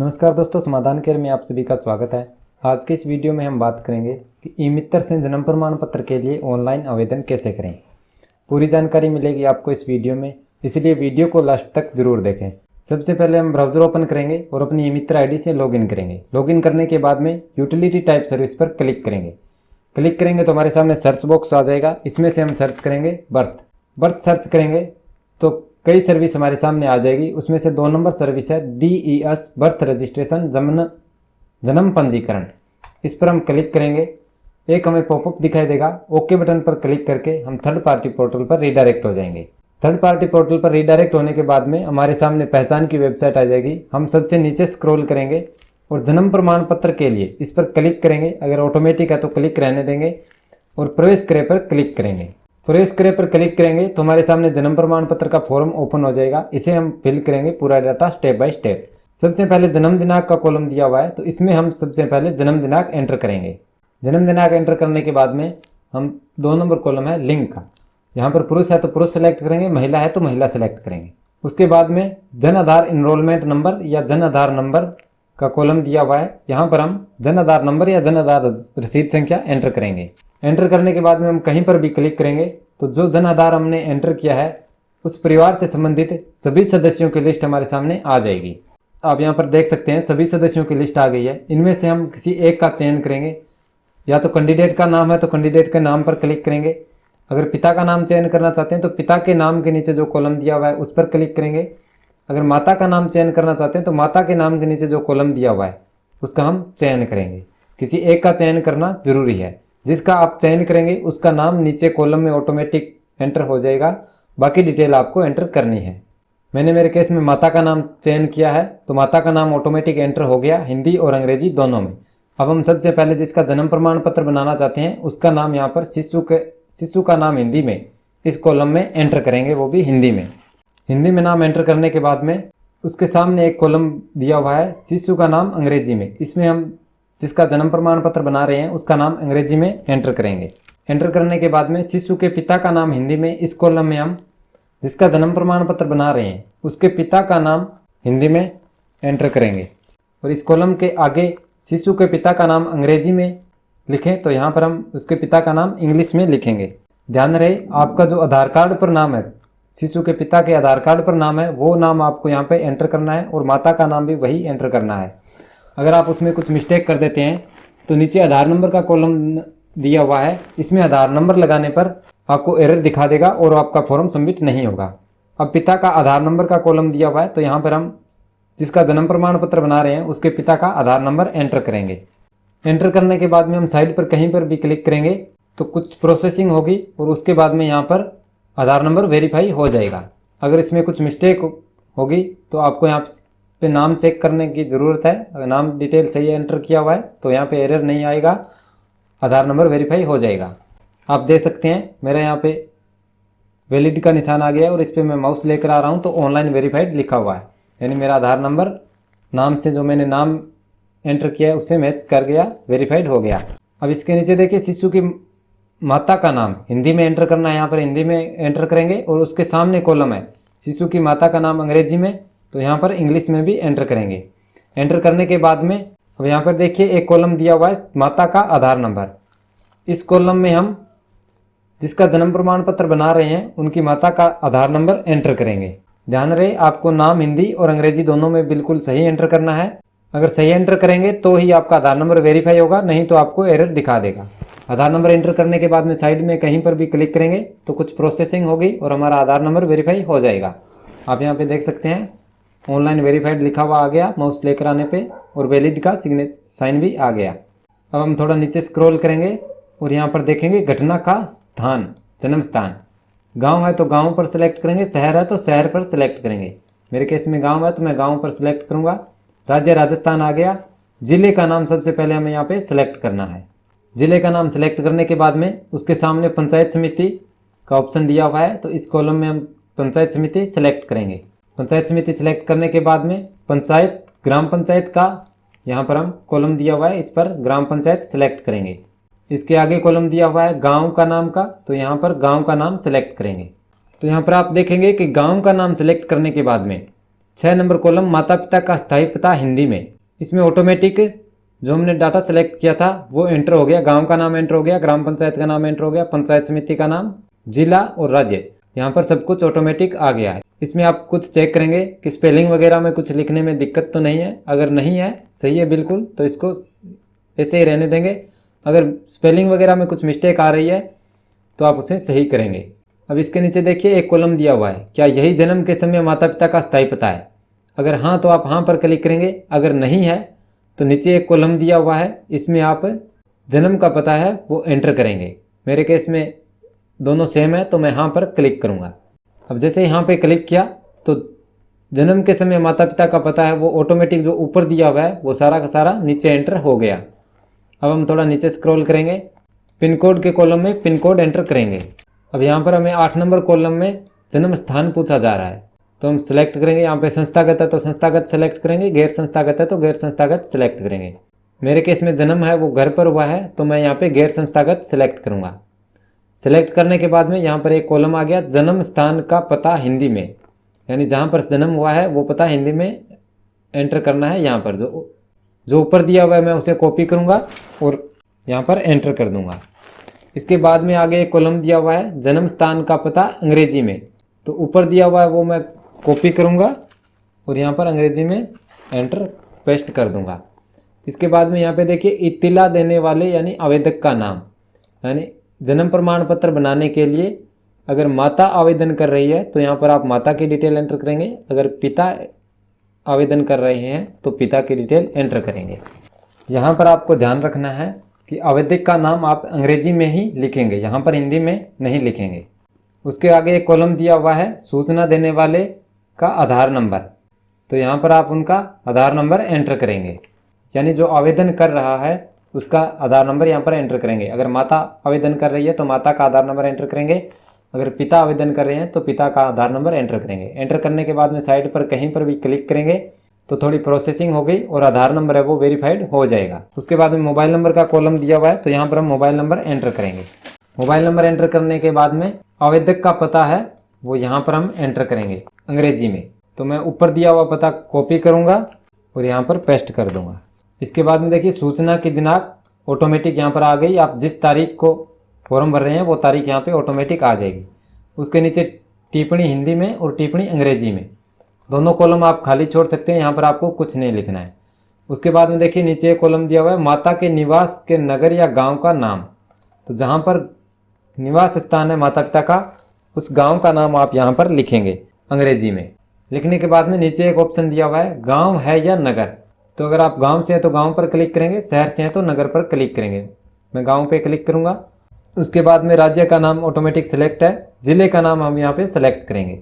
नमस्कार दोस्तों, समाधान केयर में आप सभी का स्वागत है। आज के इस वीडियो में हम बात करेंगे कि ई मित्र से जन्म प्रमाण पत्र के लिए ऑनलाइन आवेदन कैसे करें। पूरी जानकारी मिलेगी आपको इस वीडियो में, इसलिए वीडियो को लास्ट तक जरूर देखें। सबसे पहले हम ब्राउजर ओपन करेंगे और अपनी ई मित्र आईडी से लॉगिन करेंगे। लॉगिन करने के बाद में यूटिलिटी टाइप सर्विस पर क्लिक करेंगे। क्लिक करेंगे तो हमारे सामने सर्च बॉक्स आ जाएगा। इसमें से हम सर्च करेंगे बर्थ सर्च करेंगे तो कई सर्विस हमारे सामने आ जाएगी। उसमें से 2 नंबर सर्विस है DES बर्थ रजिस्ट्रेशन जन्म पंजीकरण। इस पर हम क्लिक करेंगे। एक हमें पॉपअप दिखाई देगा। ओके बटन पर क्लिक करके हम थर्ड पार्टी पोर्टल पर रीडायरेक्ट हो जाएंगे। थर्ड पार्टी पोर्टल पर रीडायरेक्ट होने के बाद में हमारे सामने पहचान की वेबसाइट आ जाएगी। हम सबसे नीचे स्क्रॉल करेंगे और जन्म प्रमाण पत्र के लिए इस पर क्लिक करेंगे। अगर ऑटोमेटिक है तो क्लिक रहने देंगे और प्रवेश करे पर क्लिक करेंगे। प्रवेश करे पर क्लिक करेंगे तो हमारे सामने जन्म प्रमाण पत्र का फॉर्म ओपन हो जाएगा। इसे हम फिल करेंगे पूरा डाटा स्टेप बाय स्टेप। सबसे पहले जन्म दिनांक का कॉलम दिया हुआ है तो इसमें हम सबसे पहले जन्म दिनांक एंटर करेंगे। जन्म दिनांक एंटर करने के बाद में हम 2 नंबर कॉलम है लिंग का, यहाँ पर पुरुष है तो पुरुष सेलेक्ट करेंगे, महिला है तो महिला सेलेक्ट करेंगे। उसके बाद में जन आधार इनरोलमेंट नंबर या जन आधार नंबर का कॉलम दिया हुआ है। यहाँ पर हम जन आधार नंबर या जन आधार रसीद संख्या एंटर करेंगे। एंटर करने के बाद में हम कहीं पर भी क्लिक करेंगे तो जो जन आधार हमने एंटर किया है उस परिवार से संबंधित सभी सदस्यों की लिस्ट हमारे सामने आ जाएगी। आप यहाँ पर देख सकते हैं सभी सदस्यों की लिस्ट आ गई है। इनमें से हम किसी एक का चयन करेंगे। या तो कैंडिडेट का नाम है तो कैंडिडेट के नाम पर क्लिक करेंगे। अगर पिता का नाम चयन करना चाहते हैं तो पिता के नाम के नीचे जो कॉलम दिया हुआ है उस पर क्लिक करेंगे। अगर माता का नाम चयन करना चाहते हैं तो माता के नाम के नीचे जो कॉलम दिया हुआ है उसका हम चयन करेंगे। किसी एक का चयन करना जरूरी है। जिसका आप चयन करेंगे उसका नाम नीचे कॉलम में ऑटोमेटिक एंटर हो जाएगा। बाकी डिटेल आपको एंटर करनी है। मैंने मेरे केस में माता का नाम चयन किया है तो माता का नाम ऑटोमेटिक एंटर हो गया, हिंदी और अंग्रेजी दोनों में। अब हम सबसे पहले जिसका जन्म प्रमाण पत्र बनाना चाहते हैं उसका नाम यहाँ पर शिशु का नाम हिंदी में इस कॉलम में एंटर करेंगे, वो भी हिंदी में। हिंदी में नाम एंटर करने के बाद में उसके सामने एक कॉलम दिया हुआ है शिशु का नाम अंग्रेजी में। इसमें हम जिसका जन्म प्रमाण पत्र बना रहे हैं उसका नाम अंग्रेजी में एंटर करेंगे। एंटर करने के बाद में शिशु के पिता का नाम हिंदी में इस कॉलम में हम जिसका जन्म प्रमाण पत्र बना रहे हैं उसके पिता का नाम हिंदी में एंटर करेंगे। और इस कॉलम के आगे शिशु के पिता का नाम अंग्रेजी में लिखें तो यहाँ पर हम उसके पिता का नाम इंग्लिश में लिखेंगे। ध्यान रहे आपका जो आधार कार्ड पर नाम है, शिशु के पिता के आधार कार्ड पर नाम है, वो नाम आपको यहाँ पे एंटर करना है और माता का नाम भी वही एंटर करना है। अगर आप उसमें कुछ मिस्टेक कर देते हैं तो नीचे आधार नंबर का कॉलम दिया हुआ है, इसमें आधार नंबर लगाने पर आपको एरर दिखा देगा और आपका फॉर्म सबमिट नहीं होगा। अब पिता का आधार नंबर का कॉलम दिया हुआ है तो यहाँ पर हम जिसका जन्म प्रमाण पत्र बना रहे हैं उसके पिता का आधार नंबर एंटर करेंगे। एंटर करने के बाद में हम साइड पर कहीं पर भी क्लिक करेंगे तो कुछ प्रोसेसिंग होगी और उसके बाद में यहाँ पर आधार नंबर वेरीफाई हो जाएगा। अगर इसमें कुछ मिस्टेक होगी तो आपको यहाँ पे नाम चेक करने की ज़रूरत है। अगर नाम डिटेल सही एंटर किया हुआ है तो यहाँ पे एरर नहीं आएगा, आधार नंबर वेरीफाई हो जाएगा। आप देख सकते हैं मेरा यहाँ पे वैलिड का निशान आ गया है और इस पर मैं माउस लेकर आ रहा हूँ तो ऑनलाइन वेरीफाइड लिखा हुआ है, यानी मेरा आधार नंबर नाम से जो मैंने नाम एंटर किया है उससे मैच कर गया, वेरीफाइड हो गया। अब इसके नीचे देखिए शिशु की माता का नाम हिंदी में एंटर करना है, यहाँ पर हिंदी में एंटर करेंगे और उसके सामने कॉलम है शिशु की माता का नाम अंग्रेजी में तो यहाँ पर इंग्लिश में भी एंटर करेंगे। एंटर करने के बाद में अब यहाँ पर देखिए एक कॉलम दिया हुआ है माता का आधार नंबर। इस कॉलम में हम जिसका जन्म प्रमाण पत्र बना रहे हैं उनकी माता का आधार नंबर एंटर करेंगे। ध्यान रहे आपको नाम हिंदी और अंग्रेजी दोनों में बिल्कुल सही एंटर करना है। अगर सही एंटर करेंगे तो ही आपका आधार नंबर वेरीफाई होगा, नहीं तो आपको एरर दिखा देगा। आधार नंबर एंटर करने के बाद में साइड में कहीं पर भी क्लिक करेंगे तो कुछ प्रोसेसिंग होगी और हमारा आधार नंबर वेरीफाई हो जाएगा। आप यहाँ पे देख सकते हैं ऑनलाइन वेरीफाइड लिखा हुआ आ गया माउस लेकर आने पे और वैलिड का साइन भी आ गया। अब हम थोड़ा नीचे स्क्रॉल करेंगे और यहाँ पर देखेंगे घटना का स्थान, जन्म स्थान। गांव है तो गांव पर सेलेक्ट करेंगे, शहर है तो शहर पर सेलेक्ट करेंगे। मेरे केस में गांव है तो मैं गांव पर सेलेक्ट करूँगा। राज्य राजस्थान आ गया। जिले का नाम सबसे पहले हमें यहाँ पे सेलेक्ट करना है। जिले का नाम सेलेक्ट करने के बाद में उसके सामने पंचायत समिति का ऑप्शन दिया हुआ है तो इस कॉलम में हम पंचायत समिति सेलेक्ट करेंगे। पंचायत समिति सेलेक्ट करने के बाद में पंचायत ग्राम पंचायत का यहाँ पर हम कॉलम दिया हुआ है, इस पर ग्राम पंचायत सेलेक्ट करेंगे। इसके आगे कॉलम दिया हुआ है गांव का नाम का तो यहाँ पर गांव का नाम सेलेक्ट करेंगे। तो यहाँ पर आप देखेंगे कि गांव का नाम सेलेक्ट करने के बाद में 6 नंबर कॉलम माता पिता का स्थायी पता हिंदी में। इसमें ऑटोमेटिक जो हमने डाटा सेलेक्ट किया था वो एंटर हो गया। गांव का नाम एंटर हो गया, ग्राम पंचायत का नाम एंटर हो गया, पंचायत समिति का नाम, जिला और राज्य, यहाँ पर सब कुछ ऑटोमेटिक आ गया है। इसमें आप कुछ चेक करेंगे कि स्पेलिंग वगैरह में कुछ लिखने में दिक्कत तो नहीं है। अगर नहीं है, सही है बिल्कुल, तो इसको ऐसे ही रहने देंगे। अगर स्पेलिंग वगैरह में कुछ मिस्टेक आ रही है तो आप उसे सही करेंगे। अब इसके नीचे देखिए एक कॉलम दिया हुआ है, क्या यही जन्म के समय माता पिता का स्थायी पता है? अगर हाँ तो आप हाँ पर क्लिक करेंगे। अगर नहीं है तो नीचे एक कॉलम दिया हुआ है, इसमें आप जन्म का पता है वो एंटर करेंगे। मेरे केस में दोनों सेम है तो मैं हाँ पर क्लिक करूँगा। अब जैसे यहाँ पे क्लिक किया तो जन्म के समय माता पिता का पता है वो ऑटोमेटिक जो ऊपर दिया हुआ है वो सारा का सारा नीचे एंटर हो गया। अब हम थोड़ा नीचे स्क्रॉल करेंगे, पिन कोड के कॉलम में पिन कोड एंटर करेंगे। अब यहाँ पर हमें 8 नंबर कॉलम में जन्म स्थान पूछा जा रहा है, तो हम सिलेक्ट करेंगे। यहाँ पे संस्थागत है तो संस्थागत सेलेक्ट करेंगे, गैर संस्थागत है तो गैर संस्थागत सेलेक्ट करेंगे। मेरे केस में जन्म है वो घर पर हुआ है तो मैं यहाँ पे गैर संस्थागत सेलेक्ट करूँगा। सेलेक्ट करने के बाद में यहाँ पर एक कॉलम आ गया, जन्म स्थान का पता हिंदी में, यानी जहाँ पर जन्म हुआ है वो पता हिंदी में एंटर करना है। यहाँ पर जो ऊपर दिया हुआ है मैं उसे कॉपी करूँगा और यहाँ पर एंटर कर दूँगा। इसके बाद में आगे एक कॉलम दिया हुआ है, जन्म स्थान का पता अंग्रेजी में, तो ऊपर दिया हुआ है वो मैं कॉपी करूँगा और यहाँ पर अंग्रेजी में एंटर पेस्ट कर दूँगा। इसके बाद में यहाँ पे देखिए इत्तिला देने वाले यानी आवेदक का नाम, यानी जन्म प्रमाण पत्र बनाने के लिए अगर माता आवेदन कर रही है तो यहाँ पर आप माता की डिटेल एंटर करेंगे। अगर पिता आवेदन कर रहे हैं तो पिता की डिटेल एंटर करेंगे। यहाँ पर आपको ध्यान रखना है कि आवेदक का नाम आप अंग्रेजी में ही लिखेंगे, यहाँ पर हिंदी में नहीं लिखेंगे। उसके आगे एक कॉलम दिया हुआ है, सूचना देने वाले का आधार नंबर, तो यहाँ पर आप उनका आधार नंबर एंटर करेंगे, यानी जो आवेदन कर रहा है उसका आधार नंबर यहाँ पर एंटर करेंगे। अगर माता आवेदन कर रही है तो माता का आधार नंबर एंटर करेंगे, अगर पिता आवेदन कर रहे हैं तो पिता का आधार नंबर एंटर करेंगे। एंटर करने के बाद में साइड पर कहीं पर भी क्लिक करेंगे तो थोड़ी प्रोसेसिंग हो गई और आधार नंबर है वो वेरीफाइड हो जाएगा। उसके बाद में मोबाइल नंबर का कॉलम दिया हुआ है तो यहाँ पर हम मोबाइल नंबर एंटर करेंगे। मोबाइल नंबर एंटर करने के बाद में आवेदक का पता है वो यहाँ पर हम एंटर करेंगे अंग्रेजी में, तो मैं ऊपर दिया हुआ पता कॉपी करूँगा और यहाँ पर पेस्ट कर दूँगा। इसके बाद में देखिए सूचना की दिनांक ऑटोमेटिक यहाँ पर आ गई। आप जिस तारीख को फॉर्म भर रहे हैं वो तारीख यहाँ पे ऑटोमेटिक आ जाएगी। उसके नीचे टिप्पणी हिंदी में और टिप्पणी अंग्रेजी में, दोनों कॉलम आप खाली छोड़ सकते हैं, यहाँ पर आपको कुछ नहीं लिखना है। उसके बाद में देखिए नीचे एक कॉलम दिया हुआ है, माता के निवास के नगर या गांव का नाम, तो जहाँ पर निवास स्थान है माता पिता का उस गाँव का नाम आप यहाँ पर लिखेंगे अंग्रेजी में। लिखने के बाद में नीचे एक ऑप्शन दिया हुआ है, गाँव है या नगर, तो अगर आप गांव से हैं तो गांव पर क्लिक करेंगे, शहर से हैं तो नगर पर क्लिक करेंगे। मैं गांव पे क्लिक करूंगा। उसके बाद में राज्य का नाम ऑटोमेटिक सेलेक्ट है, जिले का नाम हम यहाँ पे सेलेक्ट करेंगे।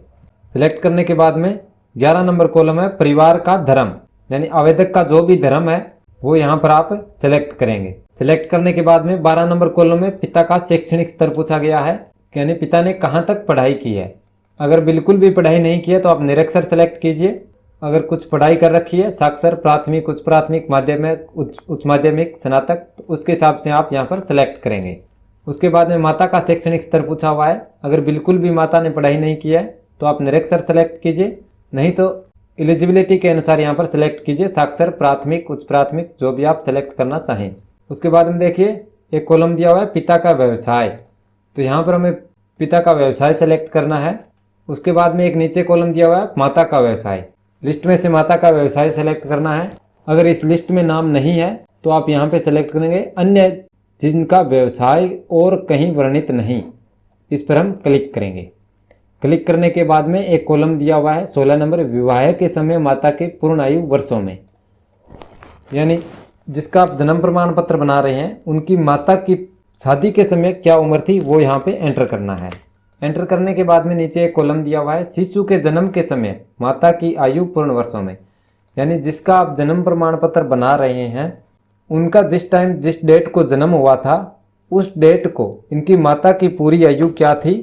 सेलेक्ट करने के बाद में 11 नंबर कॉलम है, परिवार का धर्म, यानी आवेदक का जो भी धर्म है वो यहाँ पर आप सेलेक्ट करेंगे। सेलेक्ट करने के बाद में 12 नंबर कॉलम में पिता का शैक्षणिक स्तर पूछा गया है, यानी पिता ने कहाँ तक पढ़ाई की है। अगर बिल्कुल भी पढ़ाई नहीं की है तो आप निरक्षर सेलेक्ट कीजिए। अगर कुछ पढ़ाई कर रखी है, साक्षर, प्राथमिक, उच्च प्राथमिक, माध्यमिक, उच्च माध्यमिक, स्नातक, तो उसके हिसाब से आप यहाँ पर सेलेक्ट करेंगे। उसके बाद में माता का शैक्षणिक स्तर पूछा हुआ है, अगर बिल्कुल भी माता ने पढ़ाई नहीं की है तो आप निरक्षर सेलेक्ट कीजिए, नहीं तो एलिजिबिलिटी के अनुसार यहाँ पर सेलेक्ट कीजिए साक्षर, प्राथमिक, उच्च प्राथमिक, जो भी आप सेलेक्ट करना चाहें। उसके बाद में देखिए एक कॉलम दिया हुआ है, पिता का व्यवसाय, तो यहाँ पर हमें पिता का व्यवसाय सेलेक्ट करना है। उसके बाद में एक नीचे कॉलम दिया हुआ है, माता का व्यवसाय, लिस्ट में से माता का व्यवसाय सेलेक्ट करना है। अगर इस लिस्ट में नाम नहीं है तो आप यहाँ पे सेलेक्ट करेंगे अन्य जिनका व्यवसाय और कहीं वर्णित नहीं, इस पर हम क्लिक करेंगे। क्लिक करने के बाद में एक कॉलम दिया हुआ है 16 नंबर, विवाह के समय माता के पूर्ण आयु वर्षों में, यानी जिसका आप जन्म प्रमाण पत्र बना रहे हैं उनकी माता की शादी के समय क्या उम्र थी वो यहाँ पे एंटर करना है। एंटर करने के बाद में नीचे एक कॉलम दिया हुआ है, शिशु के जन्म के समय माता की आयु पूर्ण वर्षों में, यानी जिसका आप जन्म प्रमाण पत्र बना रहे हैं उनका जिस टाइम जिस डेट को जन्म हुआ था उस डेट को इनकी माता की पूरी आयु क्या थी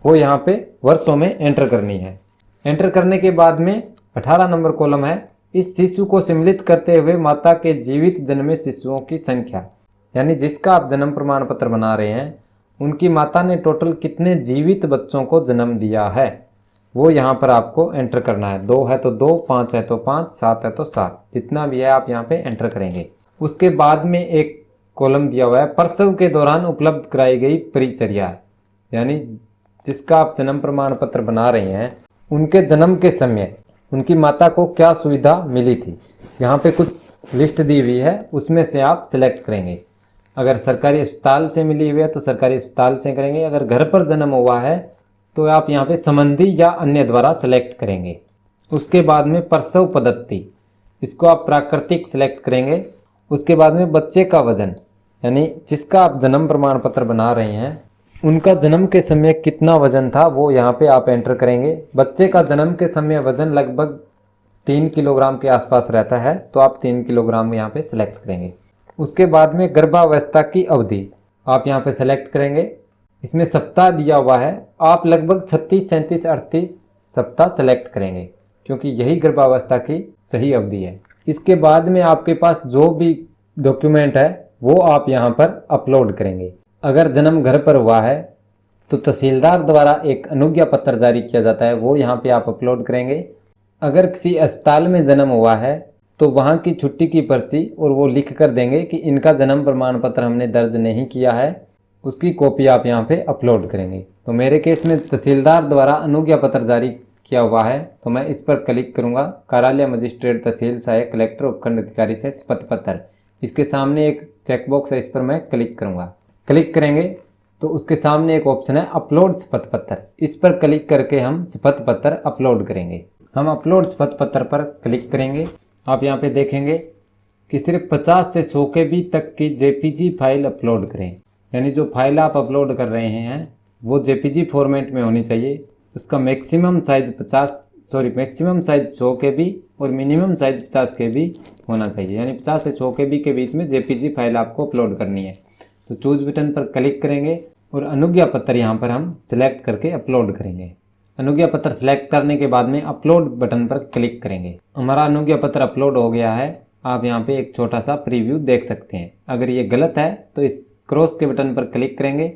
वो यहाँ पे वर्षों में एंटर करनी है। एंटर करने के बाद में 18 नंबर कॉलम है, इस शिशु को सम्मिलित करते हुए माता के जीवित जन्मे शिशुओं की संख्या, यानी जिसका आप जन्म प्रमाण पत्र बना रहे हैं उनकी माता ने टोटल कितने जीवित बच्चों को जन्म दिया है वो यहाँ पर आपको एंटर करना है। 2 है तो 2, 5 है तो 5, 7 है तो 7, जितना भी है आप यहाँ पे एंटर करेंगे। उसके बाद में एक कॉलम दिया हुआ है प्रसव के दौरान उपलब्ध कराई गई परिचर्या, यानी जिसका आप जन्म प्रमाण पत्र बना रहे हैं उनके जन्म के समय उनकी माता को क्या सुविधा मिली थी। यहाँ पे कुछ लिस्ट दी हुई है, उसमें से आप सिलेक्ट करेंगे। अगर सरकारी अस्पताल से मिली हुई है तो सरकारी अस्पताल से करेंगे। अगर घर पर जन्म हुआ है तो आप यहाँ पे संबंधी या अन्य द्वारा सेलेक्ट करेंगे। उसके बाद में प्रसव पद्धति, इसको आप प्राकृतिक सेलेक्ट करेंगे। उसके बाद में बच्चे का वजन, यानी जिसका आप जन्म प्रमाण पत्र बना रहे हैं उनका जन्म के समय कितना वजन था वो यहाँ पे आप एंटर करेंगे। बच्चे का जन्म के समय वजन लगभग 3 किलोग्राम के आसपास रहता है, तो आप 3 किलोग्राम यहाँ पे सिलेक्ट करेंगे। उसके बाद में गर्भावस्था की अवधि आप यहाँ पे सेलेक्ट करेंगे। इसमें सप्ताह दिया हुआ है, आप लगभग 36, 37, 38 सप्ताह सेलेक्ट करेंगे क्योंकि यही गर्भावस्था की सही अवधि है। इसके बाद में आपके पास जो भी डॉक्यूमेंट है वो आप यहाँ पर अपलोड करेंगे। अगर जन्म घर पर हुआ है तो तहसीलदार द्वारा एक अनुज्ञा पत्र जारी किया जाता है, वो यहाँ पे आप अपलोड करेंगे। अगर किसी अस्पताल में जन्म हुआ है तो वहाँ की छुट्टी की पर्ची और वो लिख कर देंगे कि इनका जन्म प्रमाण पत्र हमने दर्ज नहीं किया है, उसकी कॉपी आप यहाँ पे अपलोड करेंगे। तो मेरे केस में तहसीलदार द्वारा अनुज्ञा पत्र जारी किया हुआ है तो मैं इस पर क्लिक करूँगा। कार्यालय मजिस्ट्रेट तहसील सहायक कलेक्टर उपखंड अधिकारी से शपथ पत्र, इसके सामने एक चेकबॉक्स है, इस पर मैं क्लिक करूँगा। क्लिक करेंगे तो उसके सामने एक ऑप्शन है अपलोड शपथ पत्र, इस पर क्लिक करके हम शपथ पत्र अपलोड करेंगे। हम अपलोड शपथ पत्र पर क्लिक करेंगे। आप यहाँ पे देखेंगे कि सिर्फ 50 से 100 KB तक की JPG फाइल अपलोड करें, यानी जो फाइल आप अपलोड कर रहे हैं वो JPG फॉर्मेट में होनी चाहिए। उसका मैक्सिमम साइज 100 KB और मिनिमम साइज 50 KB होना चाहिए, यानी 50 से 100 KB के बीच में JPG फाइल आपको अपलोड करनी है। तो चूज बटन पर क्लिक करेंगे और अनुज्ञा पत्र यहाँ पर हम सिलेक्ट करके अपलोड करेंगे। अनुज्ञा पत्र सिलेक्ट करने के बाद में अपलोड बटन पर क्लिक करेंगे। हमारा अनुज्ञा पत्र अपलोड हो गया है। आप यहाँ पे एक छोटा सा प्रीव्यू देख सकते हैं। अगर ये गलत है तो इस क्रॉस के बटन पर क्लिक करेंगे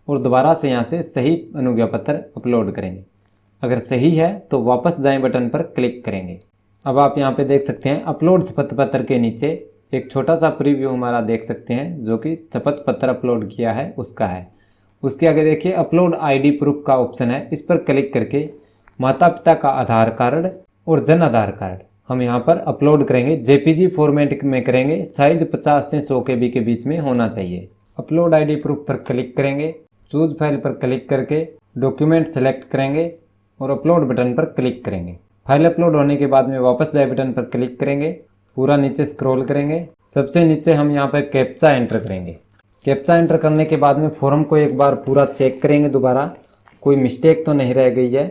और दोबारा से यहाँ से सही अनुज्ञा पत्र अपलोड करेंगे। अगर सही है तो वापस जाएं बटन पर क्लिक करेंगे। अब आप यहाँ पे देख सकते हैं अपलोड शपथ पत्र के नीचे एक छोटा सा प्रीव्यू हमारा देख सकते हैं जो कि शपथ पत्र अपलोड किया है उसका है। उसके आगे देखिए अपलोड ID प्रूफ का ऑप्शन है, इस पर क्लिक करके माता पिता का आधार कार्ड और जन आधार कार्ड हम यहाँ पर अपलोड करेंगे। JPG फॉर्मेट में करेंगे, साइज 50 से 100 KB के बीच में होना चाहिए। अपलोड ID प्रूफ पर क्लिक करेंगे, चूज फाइल पर क्लिक करके डॉक्यूमेंट सेलेक्ट करेंगे और अपलोड बटन पर क्लिक करेंगे। फाइल अपलोड होने के बाद में वापस जाए बटन पर क्लिक करेंगे, पूरा नीचे स्क्रॉल करेंगे। सबसे नीचे हम यहाँ पर कैप्चा एंटर करेंगे। कैप्चा एंटर करने के बाद में फॉर्म को एक बार पूरा चेक करेंगे, दोबारा कोई मिस्टेक तो नहीं रह गई है।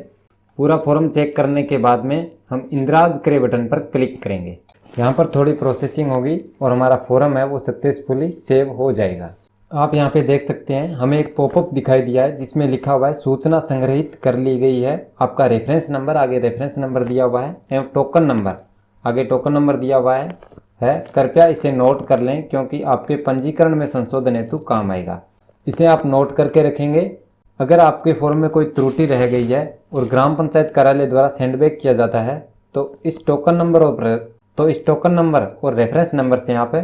पूरा फॉर्म चेक करने के बाद में हम इंद्राज करे बटन पर क्लिक करेंगे। यहाँ पर थोड़ी प्रोसेसिंग होगी और हमारा फॉर्म है वो सक्सेसफुली सेव हो जाएगा। आप यहाँ पे देख सकते हैं हमें एक पॉपअप दिखाई दिया है जिसमें लिखा हुआ है सूचना संग्रहित कर ली गई है। आपका रेफरेंस नंबर, आगे रेफरेंस नंबर दिया हुआ है एवं टोकन नंबर, आगे टोकन नंबर दिया हुआ है। कृपया इसे नोट कर लें क्योंकि आपके पंजीकरण में संशोधन हेतु काम आएगा। इसे आप नोट करके रखेंगे। अगर आपके फॉर्म में कोई त्रुटि रह गई है और ग्राम पंचायत कार्यालय द्वारा सेंडबैक किया जाता है तो इस टोकन नंबर और रेफरेंस नंबर से आप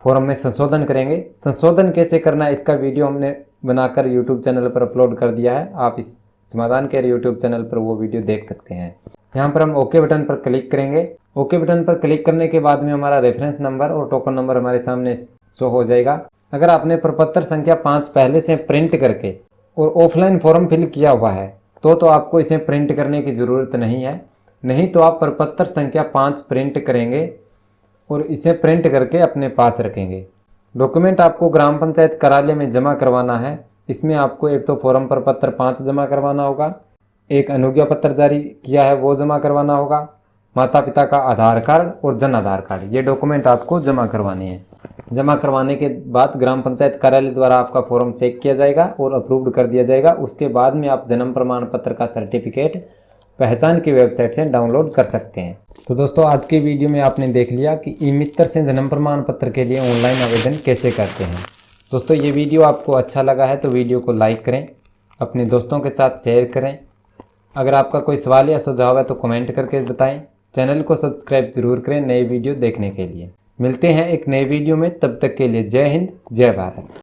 फॉर्म में संशोधन करेंगे। संशोधन कैसे करना है इसका वीडियो हमने बनाकर यूट्यूब चैनल पर अपलोड कर दिया है, आप इस समाधान केयर यूट्यूब चैनल पर वो वीडियो देख सकते हैं। यहाँ पर हम ओके बटन पर क्लिक करेंगे। ओके बटन पर क्लिक करने के बाद में हमारा रेफरेंस नंबर और टोकन नंबर हमारे सामने शो हो जाएगा। अगर आपने प्रपत्र संख्या 5 पहले से प्रिंट करके और ऑफलाइन फॉर्म फिल किया हुआ है तो आपको इसे प्रिंट करने की ज़रूरत नहीं है। नहीं तो आप प्रपत्र संख्या 5 प्रिंट करेंगे और इसे प्रिंट करके अपने पास रखेंगे। डॉक्यूमेंट आपको ग्राम पंचायत कार्यालय में जमा करवाना है। इसमें आपको एक तो फॉर्म प्रपत्र 5 जमा करवाना होगा, एक अनुज्ञा पत्र जारी किया है वो जमा करवाना होगा, माता पिता का आधार कार्ड और जन आधार कार्ड, ये डॉक्यूमेंट आपको जमा करवाने हैं। जमा करवाने के बाद ग्राम पंचायत कार्यालय द्वारा आपका फॉर्म चेक किया जाएगा और अप्रूव्ड कर दिया जाएगा। उसके बाद में आप जन्म प्रमाण पत्र का सर्टिफिकेट पहचान की वेबसाइट से डाउनलोड कर सकते हैं। तो दोस्तों आज के वीडियो में आपने देख लिया कि ई मित्र से जन्म प्रमाण पत्र के लिए ऑनलाइन आवेदन कैसे करते हैं। दोस्तों ये वीडियो आपको अच्छा लगा है तो वीडियो को लाइक करें, अपने दोस्तों के साथ शेयर करें। अगर आपका कोई सवाल या सुझाव है तो कमेंट करके बताएं। चैनल को सब्सक्राइब जरूर करें नए वीडियो देखने के लिए। मिलते हैं एक नए वीडियो में, तब तक के लिए जय हिंद जय भारत।